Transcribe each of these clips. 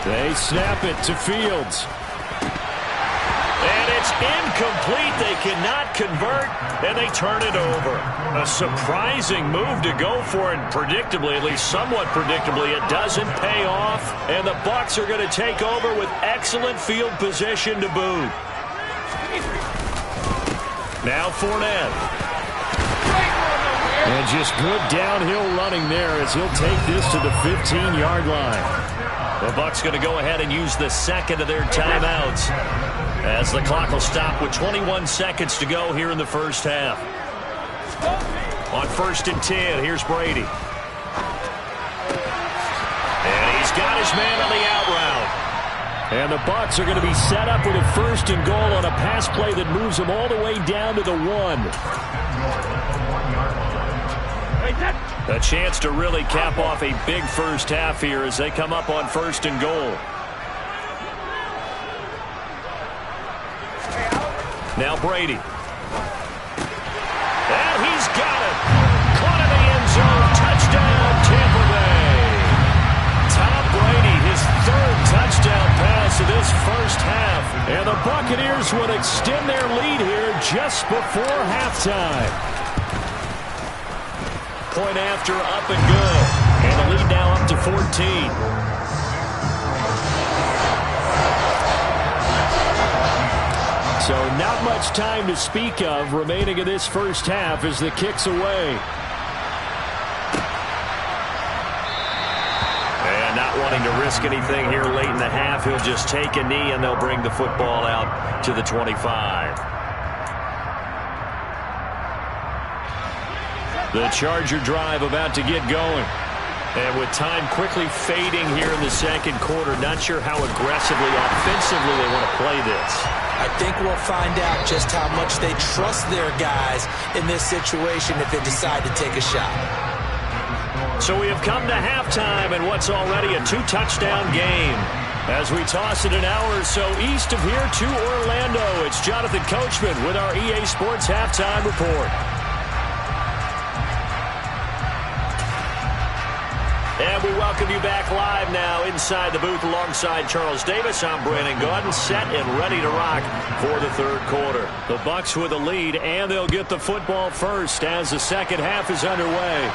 They snap it to Fields. And it's incomplete. They cannot convert, and they turn it over. A surprising move to go for it. Predictably, at least somewhat predictably, it doesn't pay off. And the Bucs are going to take over with excellent field position to boot. Now Fournette. And just good downhill running there as he'll take this to the 15-yard line. The Bucs going to go ahead and use the second of their timeouts as the clock will stop with 21 seconds to go here in the first half. On 1st and 10, here's Brady. And he's got his man on the out route. And the Bucs are going to be set up with a 1st and goal on a pass play that moves them all the way down to the 1. A chance to really cap off a big first half here as they come up on 1st and goal. Now Brady. And he's got it. Caught in the end zone. Touchdown, Tampa Bay. Tom Brady, his 3rd touchdown pass of this first half. And the Buccaneers would extend their lead here just before halftime. Point after, up and good. And the lead now up to 14. So not much time to speak of remaining in this first half as the kick's away. And not wanting to risk anything here late in the half, he'll just take a knee and they'll bring the football out to the 25. The Charger drive about to get going. And with time quickly fading here in the second quarter, not sure how aggressively, offensively they want to play this. I think we'll find out just how much they trust their guys in this situation if they decide to take a shot. So we have come to halftime in what's already a 2-touchdown game. As we toss it an hour or so east of here to Orlando, it's Jonathan Coachman with our EA Sports Halftime Report. And we welcome you back live now inside the booth alongside Charles Davis. I'm Brandon Gaudin, set and ready to rock for the third quarter. The Bucs with a lead, and they'll get the football first as the second half is underway.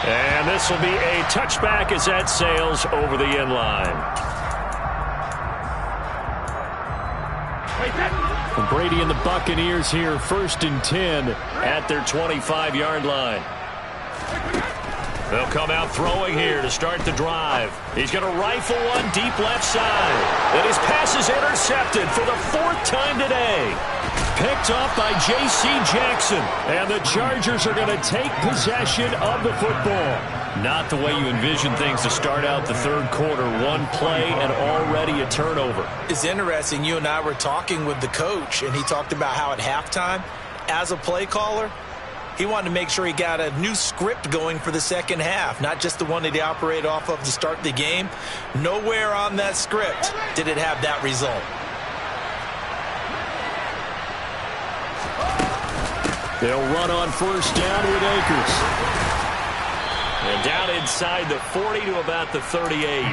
And this will be a touchback as that sails over the end line. Brady and the Buccaneers here, 1st and 10 at their 25-yard line. They'll come out throwing here to start the drive. He's going to rifle one deep left side. And his pass is intercepted for the 4th time today. Picked off by J.C. Jackson. And the Chargers are going to take possession of the football. Not the way you envision things to start out the third quarter. One play and already a turnover. It's interesting. You and I were talking with the coach, and he talked about how at halftime, as a play caller, he wanted to make sure he got a new script going for the second half, not just the one that he operated off of to start the game. Nowhere on that script did it have that result. They'll run on 1st down with Akers. And down inside the 40 to about the 38.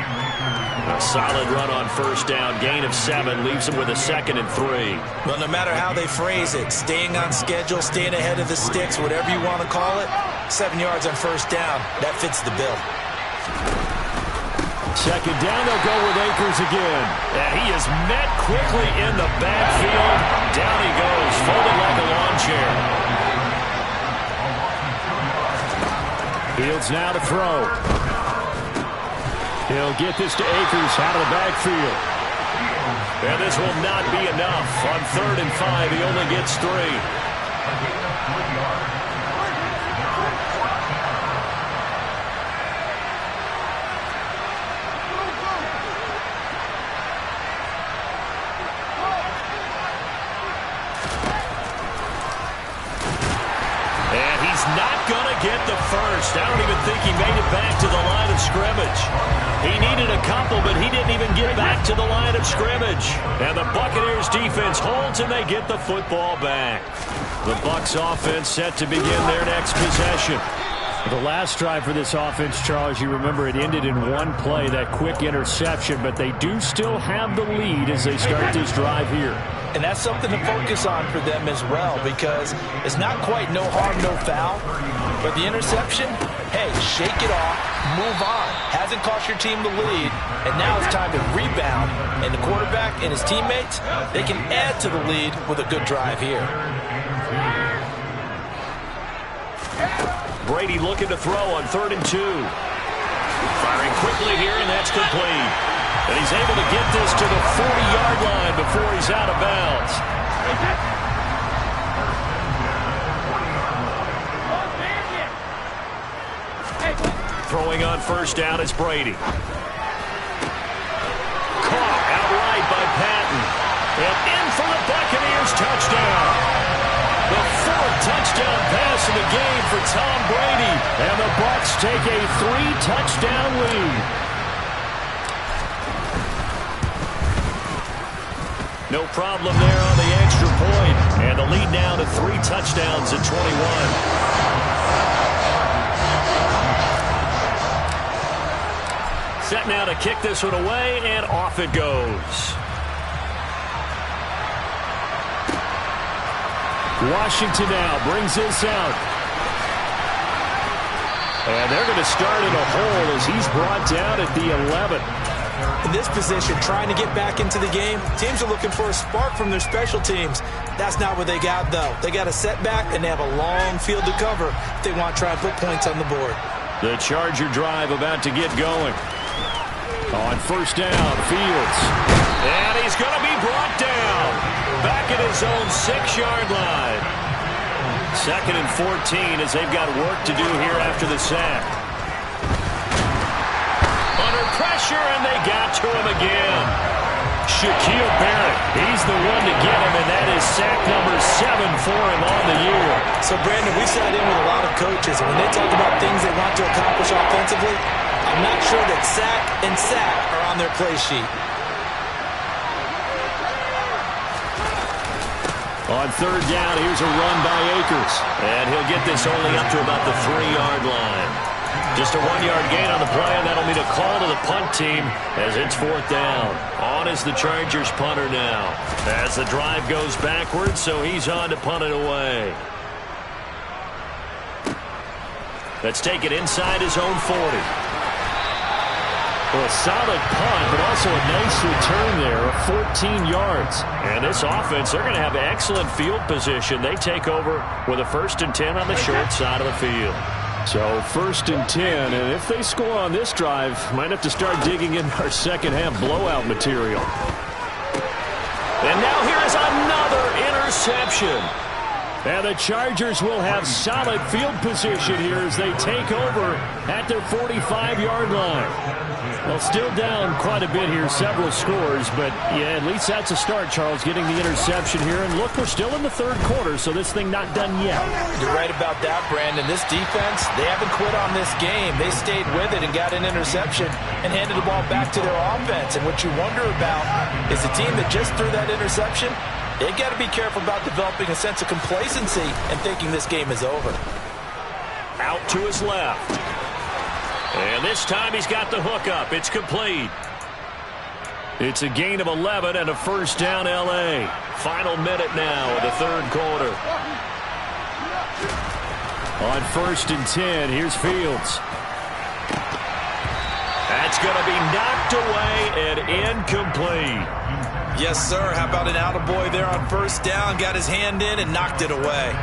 A solid run on 1st down. Gain of 7 leaves him with a 2nd and 3. Well, no matter how they phrase it, staying on schedule, staying ahead of the sticks, whatever you want to call it, 7 yards on 1st down, that fits the bill. 2nd down, they'll go with Akers again. And he is met quickly in the backfield. Down he goes, folded like a lawn chair. Fields now to throw. He'll get this to Akers out of the backfield. And this will not be enough. On 3rd and 5, he only gets 3. Not going to get the first. I don't even think he made it back to the line of scrimmage. He needed a couple, but he didn't even get back to the line of scrimmage. And the Buccaneers defense holds, and they get the football back. The Bucs offense set to begin their next possession. The last drive for this offense, Charles, you remember it ended in one play, that quick interception, but they do still have the lead as they start this drive here. And that's something to focus on for them as well, because it's not quite no harm, no foul. But the interception, hey, shake it off, move on. Hasn't cost your team the lead, and now it's time to rebound. And the quarterback and his teammates, they can add to the lead with a good drive here. Brady looking to throw on 3rd and 2. Firing quickly here, and that's complete. And he's able to get this to the 40-yard line before he's out of bounds. Throwing on 1st down is Brady. Caught outright by Patton. And in for the Buccaneers touchdown. The 4th touchdown pass of the game for Tom Brady. And the Bucs take a 3-touchdown lead. No problem there on the extra point. And the lead now to 3 touchdowns at 21. Set now to kick this one away, and off it goes. Washington now brings this out. And they're going to start in a hole as he's brought down at the 11. In this position, trying to get back into the game, teams are looking for a spark from their special teams. That's not what they got, though. They got a setback, and they have a long field to cover if they want to try and put points on the board. The Charger drive about to get going. On 1st down, Fields. And he's going to be brought down. Back at his own 6-yard line. 2nd and 14 as they've got work to do here after the sack. Under pressure, and they got to him again. Shaquille Barrett, he's the one to get him, and that is sack number 7 for him on the year. So, Brandon, we sat in with a lot of coaches, and when they talk about things they want to accomplish offensively, I'm not sure that sack and sack are on their play sheet. On 3rd down, here's a run by Akers. And he'll get this only up to about the 3-yard line. Just a 1-yard gain on the play, and that'll mean a call to the punt team as it's 4th down. On is the Chargers punter now. As the drive goes backwards, so he's on to punt it away. Let's take it inside his own 40. Well, a solid punt, but also a nice return there of 14 yards. And this offense, they're going to have excellent field position. They take over with a 1st and 10 on the short side of the field. So 1st and 10, and if they score on this drive, might have to start digging in our second-half blowout material. And now here is another interception. And the Chargers will have solid field position here as they take over at their 45-yard line. Well, still down quite a bit here, several scores, but yeah, at least that's a start, Charles, getting the interception here. And look, we're still in the 3rd quarter, so this thing not done yet. You're right about that, Brandon. This defense, they haven't quit on this game. They stayed with it and got an interception and handed the ball back to their offense. And what you wonder about is the team that just threw that interception, they've got to be careful about developing a sense of complacency and thinking this game is over. Out to his left. And this time he's got the hook up. It's complete. It's a gain of 11 and a 1st down L.A. Final minute now of the 3rd quarter. On 1st and 10, here's Fields. That's going to be knocked away and incomplete. Yes, sir. How about an attaboy there on 1st down? Got his hand in and knocked it away.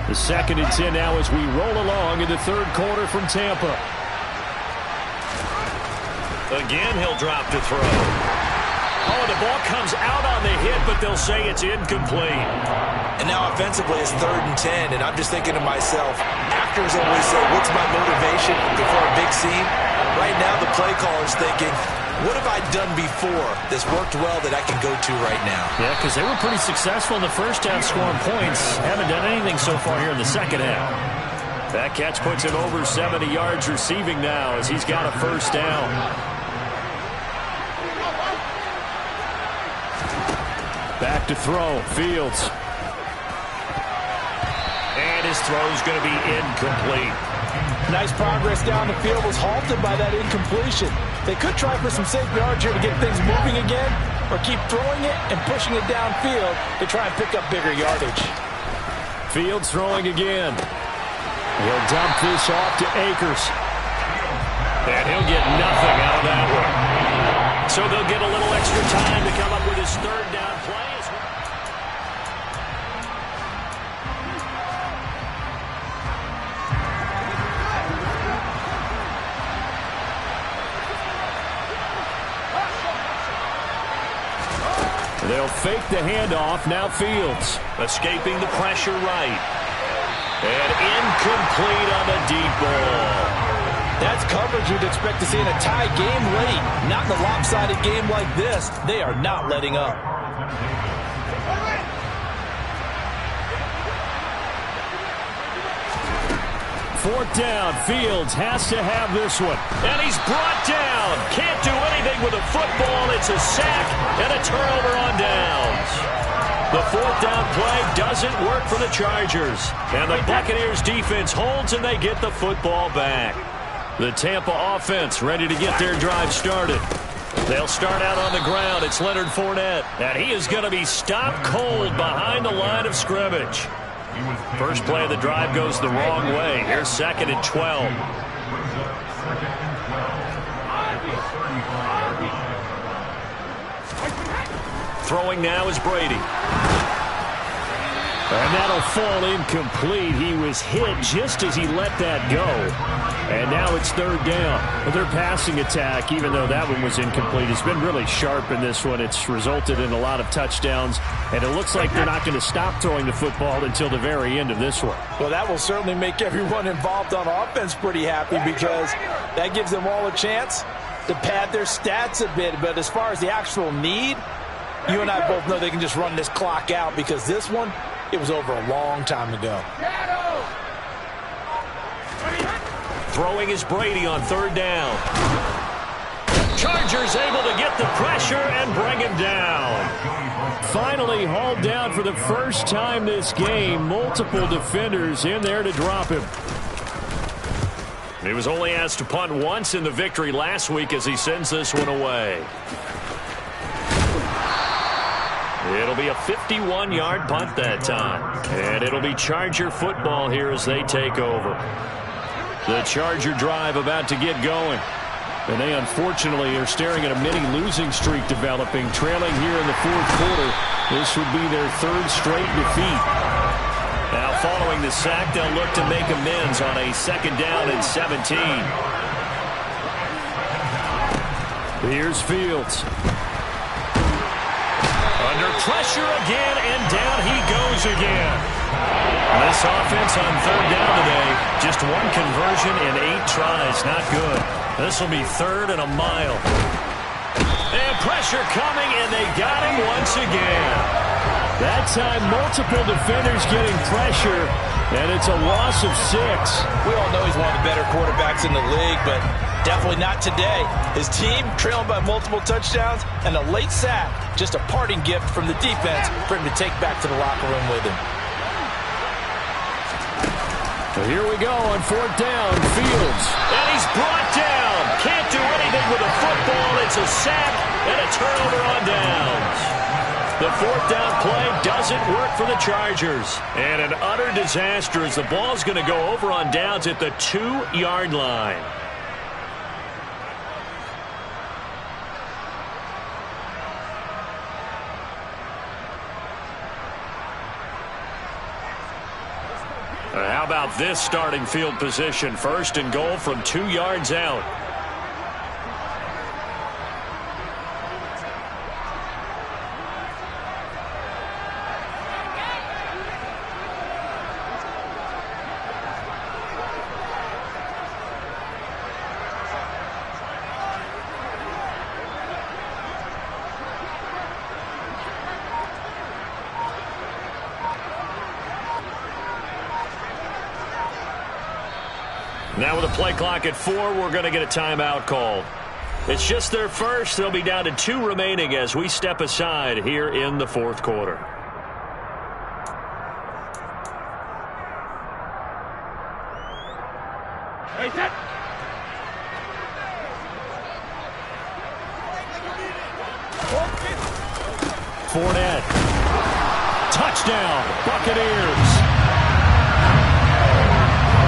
The 2nd and 10 now as we roll along in the 3rd quarter from Tampa. Again, he'll drop to throw. Oh, the ball comes out on the hit, but they'll say it's incomplete. And now offensively it's 3rd and 10, and I'm just thinking to myself, actors always say, what's my motivation before a big scene? Right now the play caller's thinking, what have I done before that's worked well that I can go to right now? Yeah, because they were pretty successful in the 1st half scoring points. Haven't done anything so far here in the 2nd half. That catch puts him over 70 yards receiving now as he's got a 1st down. Back back to throw. Fields. And his throw's going to be incomplete. Nice progress down the field was halted by that incompletion. They could try for some safe yards here to get things moving again, or keep throwing it and pushing it downfield to try and pick up bigger yardage. Fields throwing again. He'll dump this off to Akers. And he'll get nothing out of that one. So they'll get a little extra time to come up with his third down play as well. They'll fake the handoff. Now Fields. Escaping the pressure right. And incomplete on the deep ball. That's coverage you'd expect to see in a tie game late. Not in a lopsided game like this. They are not letting up. Fourth down. Fields has to have this one. And he's brought down. Can't do anything with a football. It's a sack and a turnover on downs. The fourth down play doesn't work for the Chargers. And the Buccaneers defense holds and they get the football back. The Tampa offense ready to get their drive started. They'll start out on the ground. It's Leonard Fournette. And he is going to be stopped cold behind the line of scrimmage. First play of the drive goes the wrong way. Here's 2nd and 12. Throwing now is Brady. And that'll fall incomplete. He was hit just as he let that go. And now it's third down. Their passing attack, even though that one was incomplete, has been really sharp in this one. It's resulted in a lot of touchdowns. And it looks like they're not going to stop throwing the football until the very end of this one. Well, that will certainly make everyone involved on offense pretty happy, because that gives them all a chance to pad their stats a bit. But as far as the actual need, you and I both know they can just run this clock out, because this one, it was over a long time ago. Throwing is Brady on third down. Chargers able to get the pressure and bring him down. Finally hauled down for the first time this game. Multiple defenders in there to drop him. He was only asked to punt once in the victory last week as he sends this one away. It'll be a 51-yard punt that time. And it'll be Charger football here as they take over. The Charger drive about to get going. And they unfortunately are staring at a mini losing streak developing, trailing here in the fourth quarter. This would be their third straight defeat. Now following the sack, they'll look to make amends on a 2nd down and 17. Here's Fields. Under pressure again, and down he goes again. This offense on third down today, just one conversion in 8 tries. Not good. This will be 3rd and a mile. And pressure coming, and they got him once again. That time, multiple defenders getting pressure, and it's a loss of 6. We all know he's one of the better quarterbacks in the league, but definitely not today. His team trailing by multiple touchdowns, and a late sack, just a parting gift from the defense for him to take back to the locker room with him. Well, here we go on 4th down. Fields. And he's brought down. Can't do anything with a football. It's a sack and a turnover on downs. The 4th down play doesn't work for the Chargers. And an utter disaster as the ball's going to go over on downs at the 2-yard line. How about this starting field position? 1st and goal from 2 yards out. Now with a play clock at 4, we're going to get a timeout called. It's just their first. They'll be down to 2 remaining as we step aside here in the fourth quarter. Fournette. Touchdown, Buccaneers.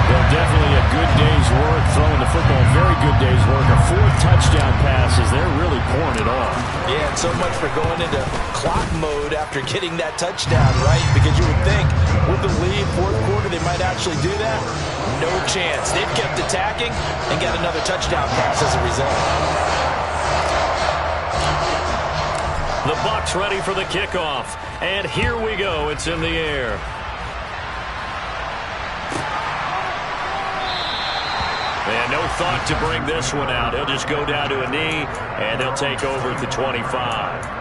Well, definitely a good day's work throwing the football. Very good day's work. A 4th touchdown passes. They're really pouring it off. Yeah, and so much for going into clock mode after getting that touchdown, right? Because you would think with the lead, fourth quarter, they might actually do that. No chance. They've kept attacking and got another touchdown pass as a result. The Bucs ready for the kickoff. And here we go. It's in the air. And no thought to bring this one out. He'll just go down to a knee, and they'll take over at the 25.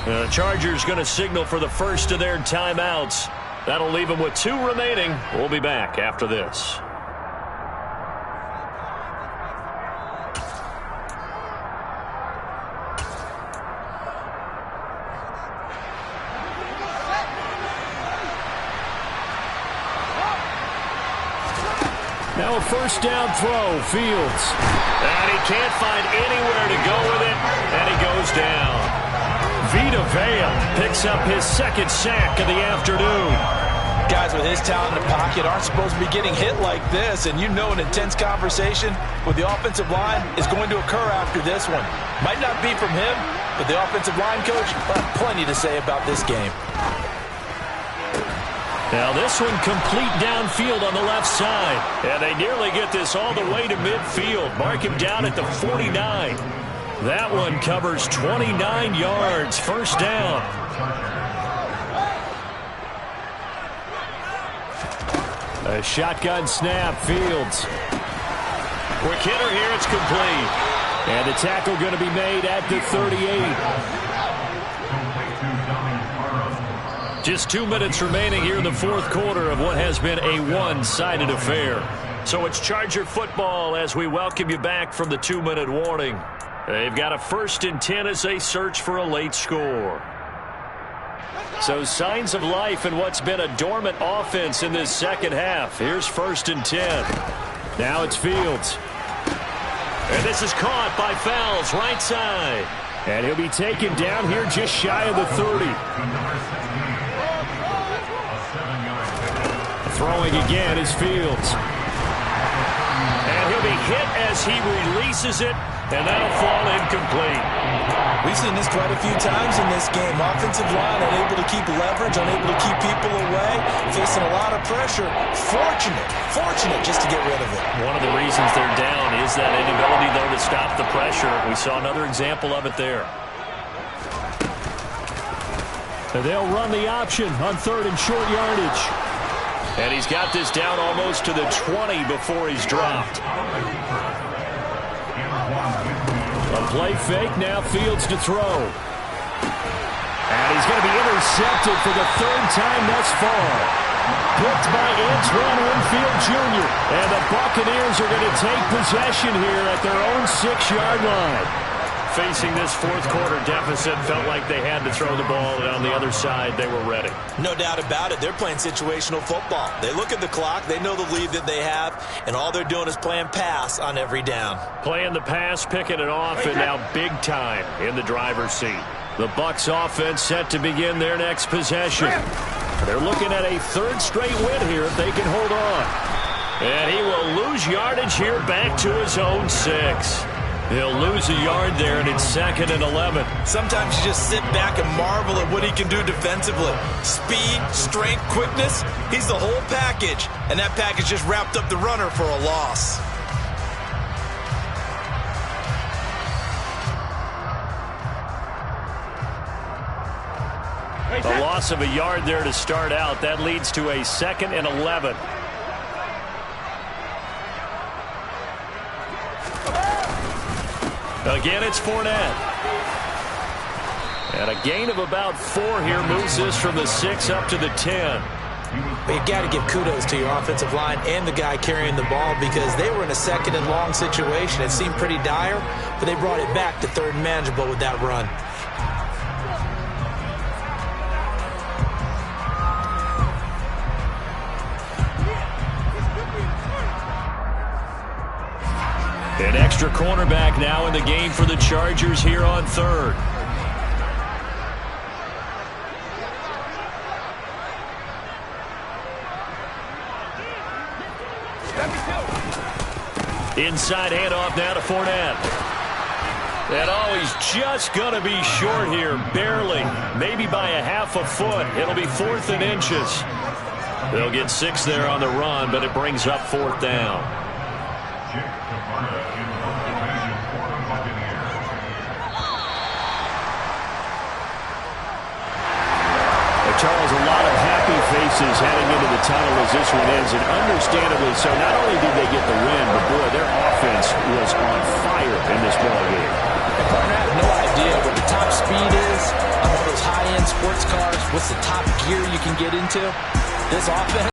The Chargers going to signal for the first of their timeouts. That'll leave them with 2 remaining. We'll be back after this. Now a first down throw, Fields. And he can't find anywhere to go with it, and he goes down. Vita Vea picks up his 2nd sack of the afternoon. Guys with his talent in the pocket aren't supposed to be getting hit like this, and you know an intense conversation with the offensive line is going to occur after this one. Might not be from him, but the offensive line coach will have plenty to say about this game. Now this one complete downfield on the left side. And they nearly get this all the way to midfield. Mark him down at the 49. That one covers 29 yards. First down. A shotgun snap, Fields. Quick hitter here, it's complete. And the tackle going to be made at the 38. Just 2 minutes remaining here in the fourth quarter of what has been a one-sided affair. So it's Charger football as we welcome you back from the 2-minute warning. They've got a 1st and 10 as they search for a late score. So signs of life in what's been a dormant offense in this second half. Here's 1st and 10. Now it's Fields. And this is caught by Fells, right side. And he'll be taken down here just shy of the 30. Throwing again is Fields. And he'll be hit as he releases it, and that'll fall incomplete. We've seen this quite a few times in this game. Offensive line unable to keep leverage, unable to keep people away, facing a lot of pressure. Fortunate just to get rid of it. One of the reasons they're down is that inability, though, to stop the pressure. We saw another example of it there. And they'll run the option on 3rd and short yardage. And he's got this down almost to the 20 before he's dropped. A play fake, now Fields to throw. And he's going to be intercepted for the 3rd time thus far. Picked by Antoine Winfield Jr. And the Buccaneers are going to take possession here at their own 6-yard line. Facing this fourth quarter deficit, felt like they had to throw the ball, and on the other side, they were ready. No doubt about it. They're playing situational football. They look at the clock, they know the lead that they have, and all they're doing is playing pass on every down. Playing the pass, picking it off, and now big time in the driver's seat. The Bucs offense set to begin their next possession. They're looking at a 3rd straight win here if they can hold on. And he will lose yardage here back to his own 6. He'll lose a yard there, and it's 2nd and 11. Sometimes you just sit back and marvel at what he can do defensively. Speed, strength, quickness, he's the whole package. And that package just wrapped up the runner for a loss. A loss of a yard there to start out. That leads to a 2nd and 11. Again, it's Fournette. And a gain of about 4 here moves this from the 6 up to the 10. But you've got to give kudos to your offensive line and the guy carrying the ball because they were in a 2nd and long situation. It seemed pretty dire, but they brought it back to 3rd and manageable with that run. An extra cornerback now in the game for the Chargers here on 3rd. Inside handoff now to Fournette. And he's just going to be short here, barely. Maybe by a half a foot. It'll be 4th and inches. They'll get 6 there on the run, but it brings up 4th down. Charles, a lot of happy faces heading into the tunnel as this one ends, and understandably so. Not only did they get the win, but boy, their offense was on fire in this ballgame. I have no idea what the top speed is on all those high-end sports cars. What's the top gear you can get into? This offense